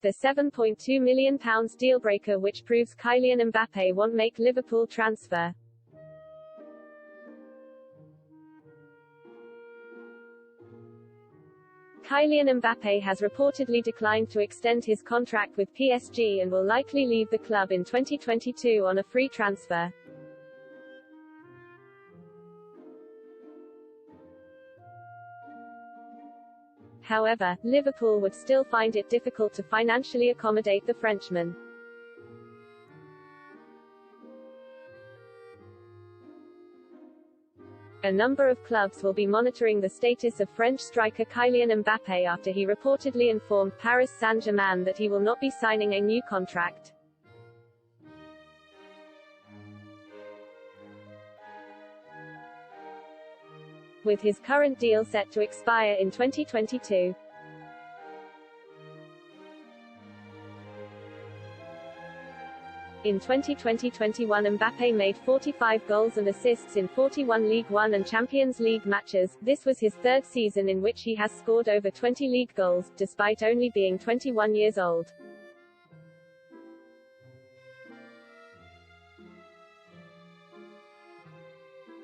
The £7.2 million dealbreaker which proves Kylian Mbappé won't make Liverpool transfer. Kylian Mbappé has reportedly declined to extend his contract with PSG and will likely leave the club in 2022 on a free transfer. However, Liverpool would still find it difficult to financially accommodate the Frenchman. A number of clubs will be monitoring the status of French striker Kylian Mbappé after he reportedly informed Paris Saint-Germain that he will not be signing a new contract. With his current deal set to expire in 2022. In 2020-21 Mbappé made 45 goals and assists in 41 League One and Champions League matches. This was his third season in which he has scored over 20 league goals, despite only being 21 years old.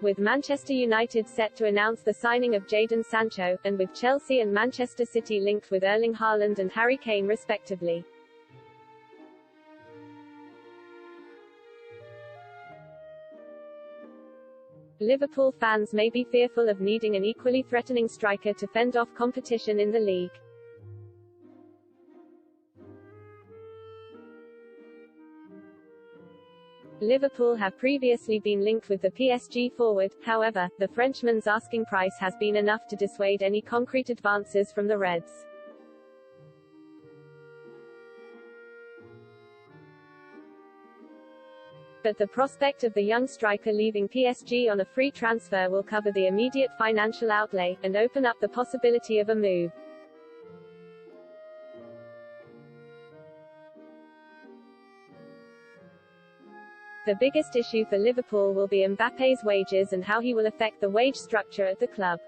With Manchester United set to announce the signing of Jadon Sancho, and with Chelsea and Manchester City linked with Erling Haaland and Harry Kane respectively. Liverpool fans may be fearful of needing an equally threatening striker to fend off competition in the league. Liverpool have previously been linked with the PSG forward, however, the Frenchman's asking price has been enough to dissuade any concrete advances from the Reds. But the prospect of the young striker leaving PSG on a free transfer will cover the immediate financial outlay, and open up the possibility of a move. The biggest issue for Liverpool will be Mbappé's wages and how he will affect the wage structure at the club.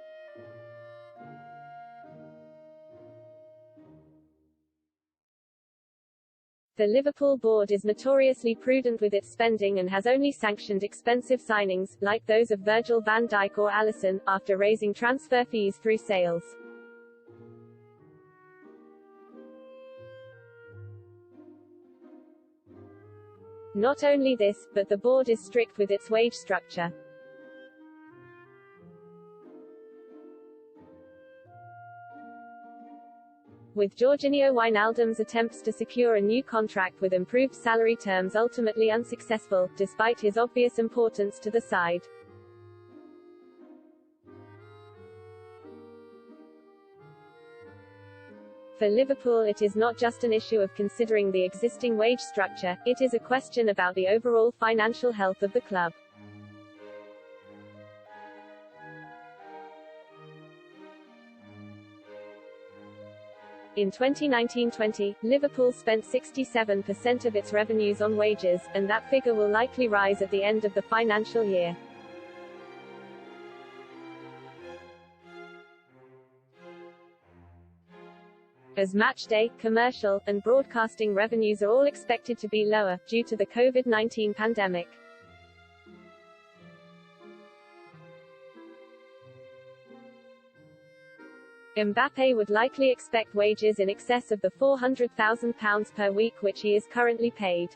The Liverpool board is notoriously prudent with its spending and has only sanctioned expensive signings, like those of Virgil van Dijk or Alisson, after raising transfer fees through sales. Not only this, but the board is strict with its wage structure. With Georginio Wijnaldum's attempts to secure a new contract with improved salary terms ultimately unsuccessful, despite his obvious importance to the side. For Liverpool it is not just an issue of considering the existing wage structure, it is a question about the overall financial health of the club. In 2019-20, Liverpool spent 67% of its revenues on wages, and that figure will likely rise at the end of the financial year. As matchday, commercial, and broadcasting revenues are all expected to be lower, due to the COVID-19 pandemic. Mbappé would likely expect wages in excess of the £400,000 per week which he is currently paid.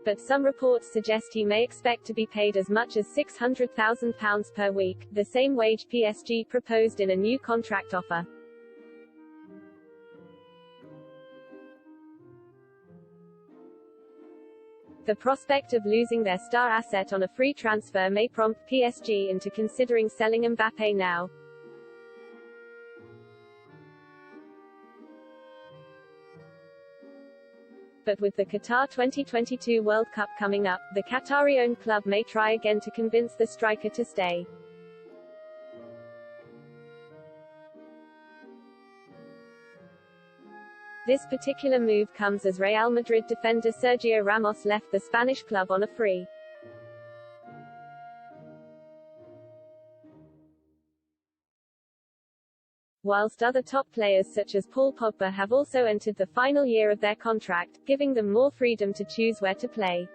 But some reports suggest he may expect to be paid as much as £600,000 per week, the same wage PSG proposed in a new contract offer. The prospect of losing their star asset on a free transfer may prompt PSG into considering selling Mbappé now. But with the Qatar 2022 World Cup coming up, the Qatari-owned club may try again to convince the striker to stay. This particular move comes as Real Madrid defender Sergio Ramos left the Spanish club on a free. whilst other top players such as Paul Pogba have also entered the final year of their contract, giving them more freedom to choose where to play.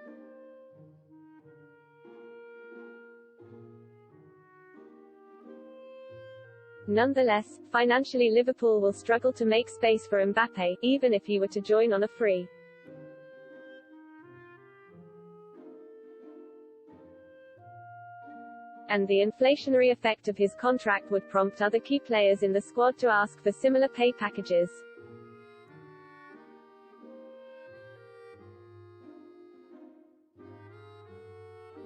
Nonetheless, financially Liverpool will struggle to make space for Mbappé, even if he were to join on a free. And the inflationary effect of his contract would prompt other key players in the squad to ask for similar pay packages.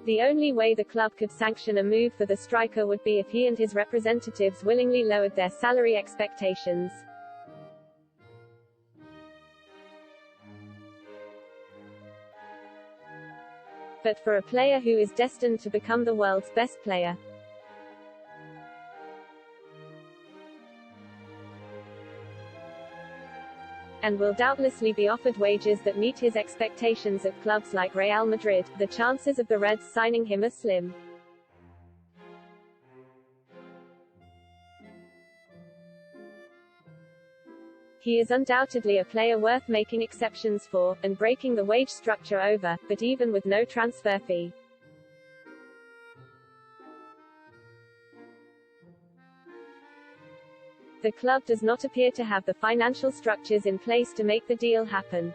The only way the club could sanction a move for the striker would be if he and his representatives willingly lowered their salary expectations. But for a player who is destined to become the world's best player, and will doubtlessly be offered wages that meet his expectations at clubs like Real Madrid, the chances of the Reds signing him are slim. He is undoubtedly a player worth making exceptions for, and breaking the wage structure over, but even with no transfer fee. The club does not appear to have the financial structures in place to make the deal happen.